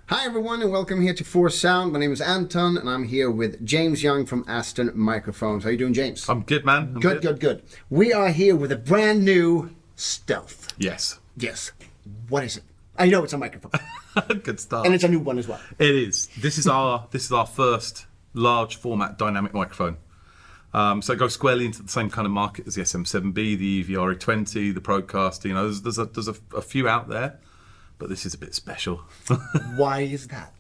Hi everyone and welcome here to Force Sound. My name is Anton and I'm here with James Young from Aston Microphones. How you doing, James? I'm good, man. I'm good. We are here with a brand new Stealth. Yes. Yes. What is it? I know it's a microphone. Good start. And it's a new one as well. It is. This is our first large format dynamic microphone. So it goes squarely into the same kind of market as the SM7B, the EVRA20, the Procaster. You know, there's a few out there, but this is a bit special. Why is that?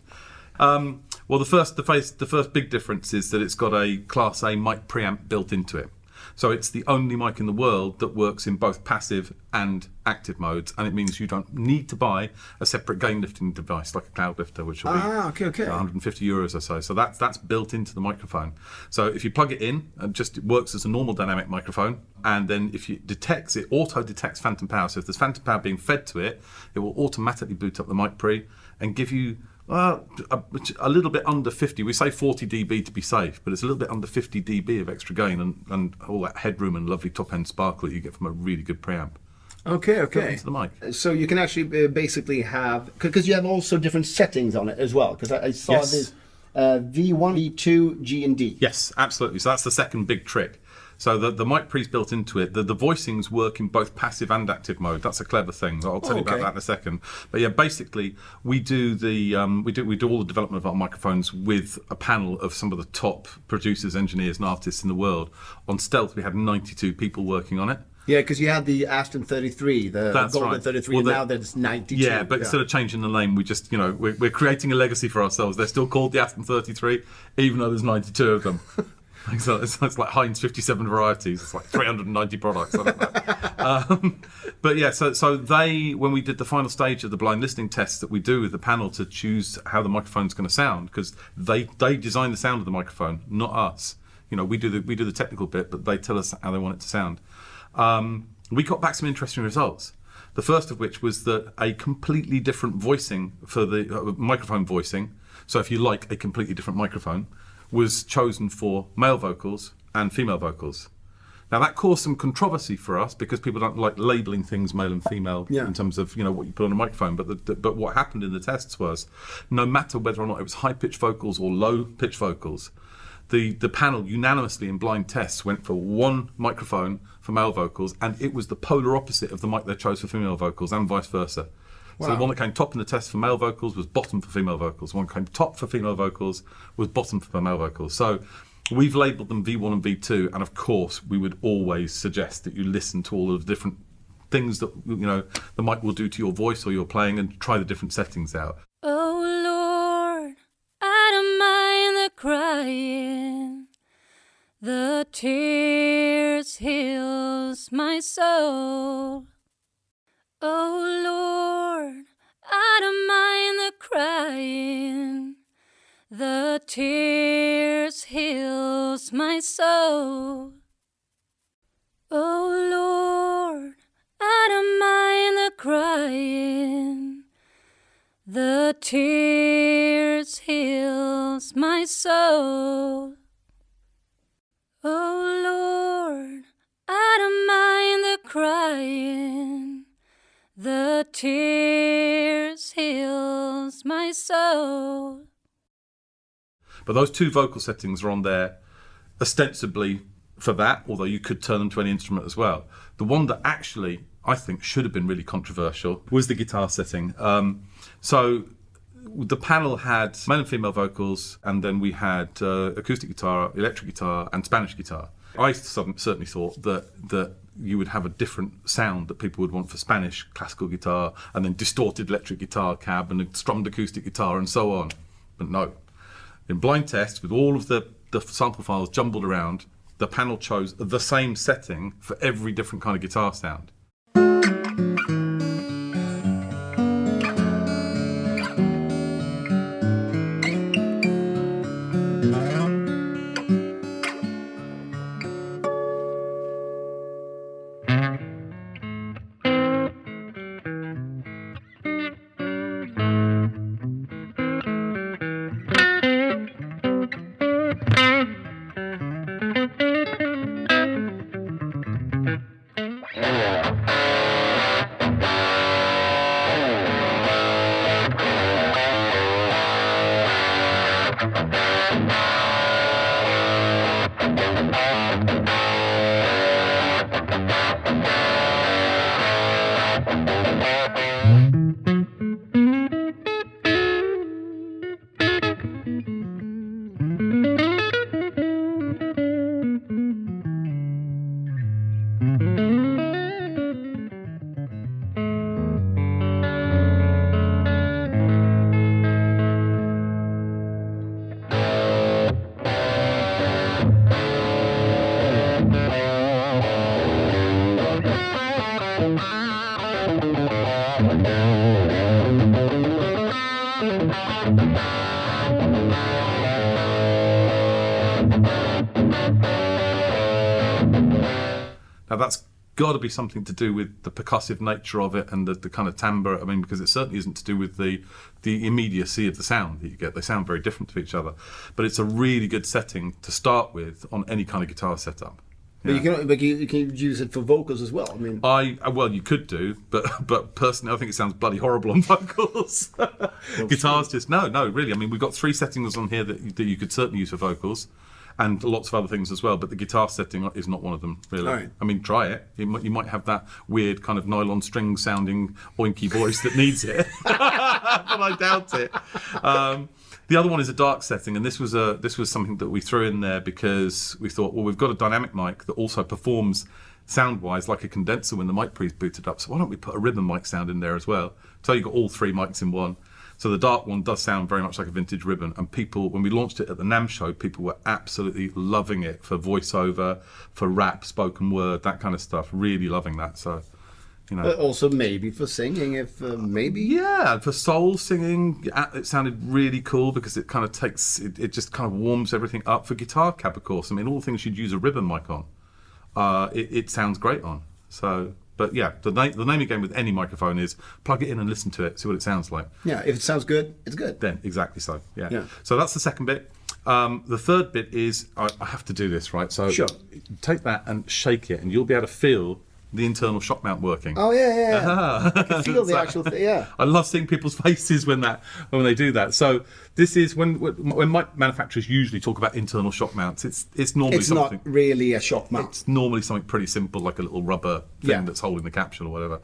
Well, the first big difference is that it's got a Class A mic preamp built into it. So it's the only mic in the world that works in both passive and active modes, and it means you don't need to buy a separate gain lifting device like a cloud lifter, which will be €150 or so. So that's built into the microphone. So if you plug it in, it works as a normal dynamic microphone, and then if it auto detects phantom power. So if there's phantom power being fed to it, it will automatically boot up the mic pre and give you a little bit under 50. We say 40 dB to be safe, but it's a little bit under 50 dB of extra gain and all that headroom and lovely top-end sparkle that you get from a really good preamp. Okay. Into the mic. So you can actually basically have, because you have also different settings on it as well, because I saw this V1, V2, G and D. Yes, absolutely. So that's the second big trick. So the mic pre's built into it. The voicings work in both passive and active mode. That's a clever thing. I'll tell you about that in a second. But yeah, basically we do all the development of our microphones with a panel of some of the top producers, engineers, and artists in the world. On Stealth, we had 92 people working on it. Yeah, because you had the Aston 33, the Golden 33, and now there's 92. Yeah, but instead of changing the name, we just, we're creating a legacy for ourselves. They're still called the Aston 33, even though there's 92 of them. So it's like Heinz 57 varieties. It's like 390 products. I don't know. But yeah, so when we did the final stage of the blind listening tests that we do with the panel to choose how the microphone's going to sound, because they design the sound of the microphone, not us. We do the technical bit, but they tell us how they want it to sound. We got back some interesting results. The first of which was that a completely different voicing for the microphone voicing. So if you like a completely different microphone, was chosen for male vocals and female vocals. Now that caused some controversy for us because people don't like labelling things male and female in terms of what you put on a microphone. But what happened in the tests was, no matter whether or not it was high pitch vocals or low pitch vocals, the panel unanimously in blind tests went for one microphone for male vocals, and it was the polar opposite of the mic they chose for female vocals, and vice versa. Wow. So the one that came top in the test for male vocals was bottom for female vocals. The one that came top for female vocals was bottom for male vocals. So we've labelled them V1 and V2, and of course we would always suggest that you listen to all of the different things that the mic will do to your voice or your playing, and try the different settings out. Oh Lord, I don't mind the crying, the tears heals my soul. Oh Lord, I don't mind the crying, the tears heals my soul. Oh Lord, I don't mind the crying, the tears heals my soul. Oh Lord, I don't mind the crying, the tears heals my soul. But those two vocal settings are on there ostensibly for that, although you could turn them to any instrument as well. The one that actually I think should have been really controversial was the guitar setting. So the panel had male and female vocals, and then we had acoustic guitar, electric guitar, and Spanish guitar. I certainly thought that you would have a different sound that people would want for Spanish classical guitar, and then distorted electric guitar cab, and a strummed acoustic guitar, and so on. But no. In blind tests, with all of the sample files jumbled around, the panel chose the same setting for every different kind of guitar sound. Now that's got to be something to do with the percussive nature of it and the kind of timbre. I mean, because it certainly isn't to do with the immediacy of the sound that you get. They sound very different to each other. But it's a really good setting to start with on any kind of guitar setup. But you can use it for vocals as well. I mean, well, you could do, but personally, I think it sounds bloody horrible on vocals. Guitars just no, really. I mean, we've got 3 settings on here that you could certainly use for vocals, and lots of other things as well. But the guitar setting is not one of them, really. Right. I mean, try it. You might have that weird kind of nylon string sounding oinky voice that needs it, but I doubt it. The other one is a dark setting, and this was something that we threw in there because we thought, well, we've got a dynamic mic that also performs sound-wise like a condenser when the mic pre's booted up, so why don't we put a ribbon mic sound in there as well? So you've got all 3 mics in one. So the dark one does sound very much like a vintage ribbon, and people, when we launched it at the NAMM show, people were absolutely loving it for voiceover, for rap, spoken word, that kind of stuff, really loving that. So, you know. But also maybe for singing, if maybe. Yeah, for soul singing, it sounded really cool because it kind of it just kind of warms everything up. For guitar cab, of course, I mean, all the things you'd use a ribbon mic on, it sounds great on. So, but yeah, the name of the game with any microphone is plug it in and listen to it, see what it sounds like. Yeah, if it sounds good, it's good. Then, exactly so, yeah. Yeah. So that's the second bit. The third bit is, I have to do this, right? So Sure. take that and shake it, and you'll be able to feel the internal shock mount working. Oh yeah. I can feel the actual thing. Yeah. I love seeing people's faces when they do that. So this is when mic manufacturers usually talk about internal shock mounts. It's normally It's something. not really a shock mount. It's normally something pretty simple, like a little rubber thing that's holding the capsule or whatever.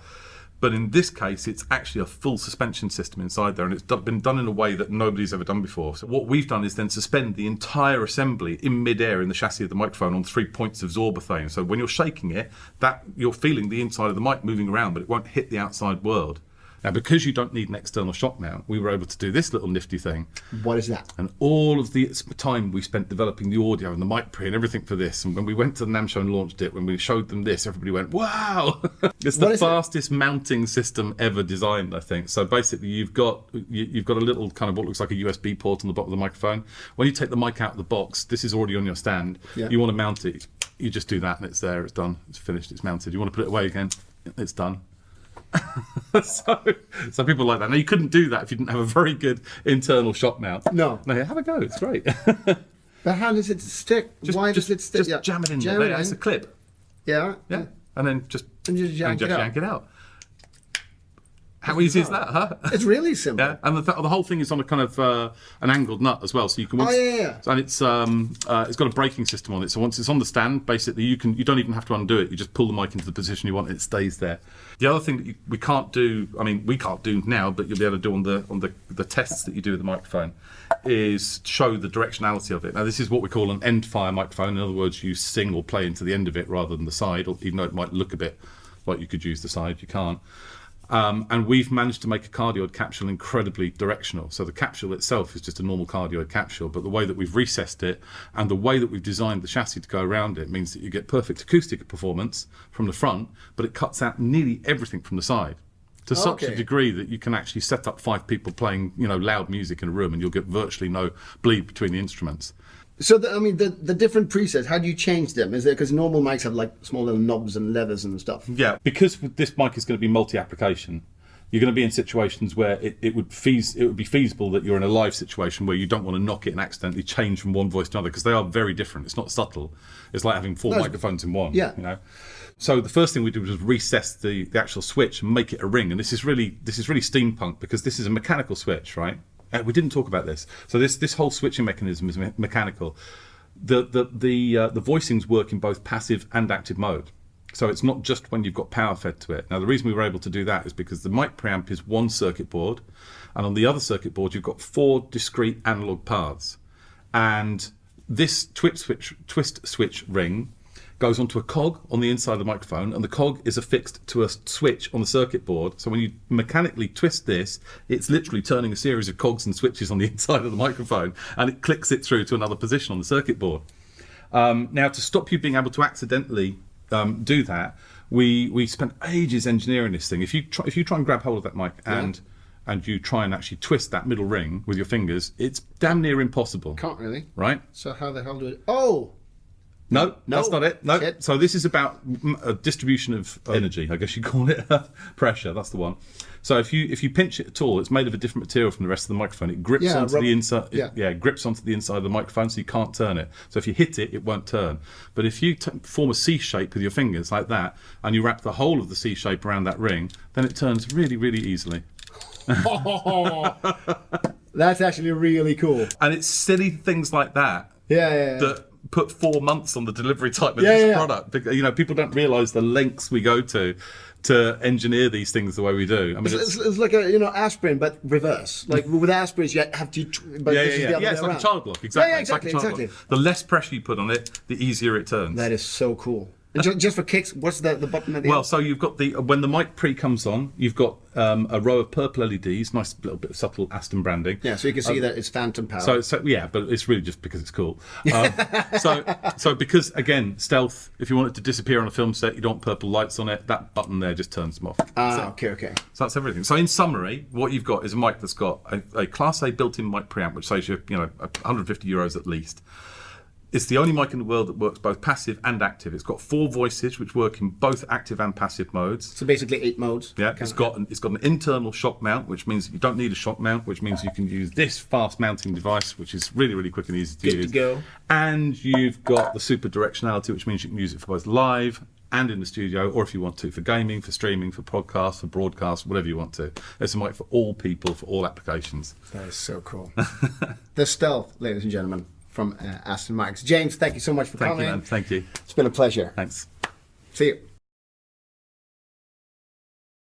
But in this case, it's actually a full suspension system inside there, and it's been done in a way that nobody's ever done before. So what we've done is then suspend the entire assembly in mid-air in the chassis of the microphone on 3 points of Zorbothane. So when you're shaking it, that you're feeling the inside of the mic moving around, but it won't hit the outside world. Now, because you don't need an external shock mount, we were able to do this little nifty thing. What is that? And all of the time we spent developing the audio and the mic pre and everything for this, and when we went to the NAMM show and launched it, when we showed them this, everybody went, wow! It's the fastest mounting system ever designed, I think. So basically you've got a little kind of what looks like a USB port on the bottom of the microphone. When you take the mic out of the box, this is already on your stand. Yeah. You want to mount it, you just do that and it's there, it's done, it's finished, it's mounted. You want to put it away again, it's done. so people like that. Now you couldn't do that if you didn't have a very good internal shock mount. No, have a go. It's great. But how does it stick? Why does it stick? Just jam it in there. It's a clip. Yeah. And then just yank it out. How easy is that, huh? It's really simple. Yeah, and the whole thing is on a kind of an angled nut as well, so you can. And it's got a braking system on it, so once it's on the stand, basically you don't even have to undo it. You just pull the mic into the position you want, and it stays there. The other thing that we can't do now, but you'll be able to do on the tests that you do with the microphone, is show the directionality of it. Now this is what we call an end fire microphone. In other words, you sing or play into the end of it rather than the side, or even though it might look a bit like you could use the side, you can't. And we've managed to make a cardioid capsule incredibly directional. So the capsule itself is just a normal cardioid capsule, but the way that we've recessed it and the way that we've designed the chassis to go around it means that you get perfect acoustic performance from the front, but it cuts out nearly everything from the side to such a degree that you can actually set up 5 people playing, loud music in a room and you'll get virtually no bleed between the instruments. So, the different presets, how do you change them? Is there, because normal mics have like small little knobs and levers and stuff? Yeah, because this mic is going to be multi-application, you're going to be in situations where it would be feasible that you're in a live situation where you don't want to knock it and accidentally change from one voice to another, because they are very different. It's not subtle. It's like having 4 microphones in one. Yeah. So the first thing we did was recess the actual switch and make it a ring. And this is really steampunk, because this is a mechanical switch, right? We didn't talk about this. So this whole switching mechanism is mechanical. The voicings work in both passive and active mode. So it's not just when you've got power fed to it. Now the reason we were able to do that is because the mic preamp is one circuit board, and on the other circuit board you've got 4 discrete analog paths. And this twist switch ring goes onto a cog on the inside of the microphone, and the cog is affixed to a switch on the circuit board. So when you mechanically twist this, it's literally turning a series of cogs and switches on the inside of the microphone, and it clicks it through to another position on the circuit board. Now, to stop you being able to accidentally do that, we spent ages engineering this thing. If you try and grab hold of that mic and and you try and actually twist that middle ring with your fingers, it's damn near impossible. Can't really. Right? So how the hell do it? Oh! No, that's not it. No. Shit. So this is about a distribution of energy. I guess you call it pressure. That's the one. So if you pinch it at all, it's made of a different material from the rest of the microphone. It grips onto the inside. It grips onto the inside of the microphone, so you can't turn it. So if you hit it, it won't turn. But if you form a C shape with your fingers like that, and you wrap the whole of the C shape around that ring, then it turns really, really easily. That's actually really cool. And it's silly things like that. Yeah. That put 4 months on the delivery time of this product. Because, people don't realise the lengths we go to engineer these things the way we do. I mean, it's like a aspirin, but reverse. Like with aspirins, you have to. But this is the other way it's like around. a child lock. Exactly. Yeah, It's like a child exactly. lock. The less pressure you put on it, the easier it turns. That is so cool. And just for kicks, what's the button at the end? So you've got when the mic pre comes on, you've got a row of purple LEDs, nice little bit of subtle Aston branding. Yeah, so you can see that it's phantom power. So but it's really just because it's cool. So because again, stealth. If you want it to disappear on a film set, you don't want purple lights on it. That button there just turns them off. Okay. So that's everything. So in summary, what you've got is a mic that's got a Class A built-in mic preamp, which saves you, €150 at least. It's the only mic in the world that works both passive and active. It's got 4 voices which work in both active and passive modes. So basically 8 modes. Yeah, it's got an internal shock mount, which means you don't need a shock mount, which means you can use this fast mounting device, which is really, really quick and easy to use. Good to go. And you've got the super directionality, which means you can use it for both live and in the studio, or if you want to, for gaming, for streaming, for podcasts, for broadcasts, whatever you want to. It's a mic for all people, for all applications. That is so cool. The Stealth, ladies and gentlemen, from Aston Mics. James, thank you so much for coming. Thank you, man. Thank you. It's been a pleasure. Thanks. See you.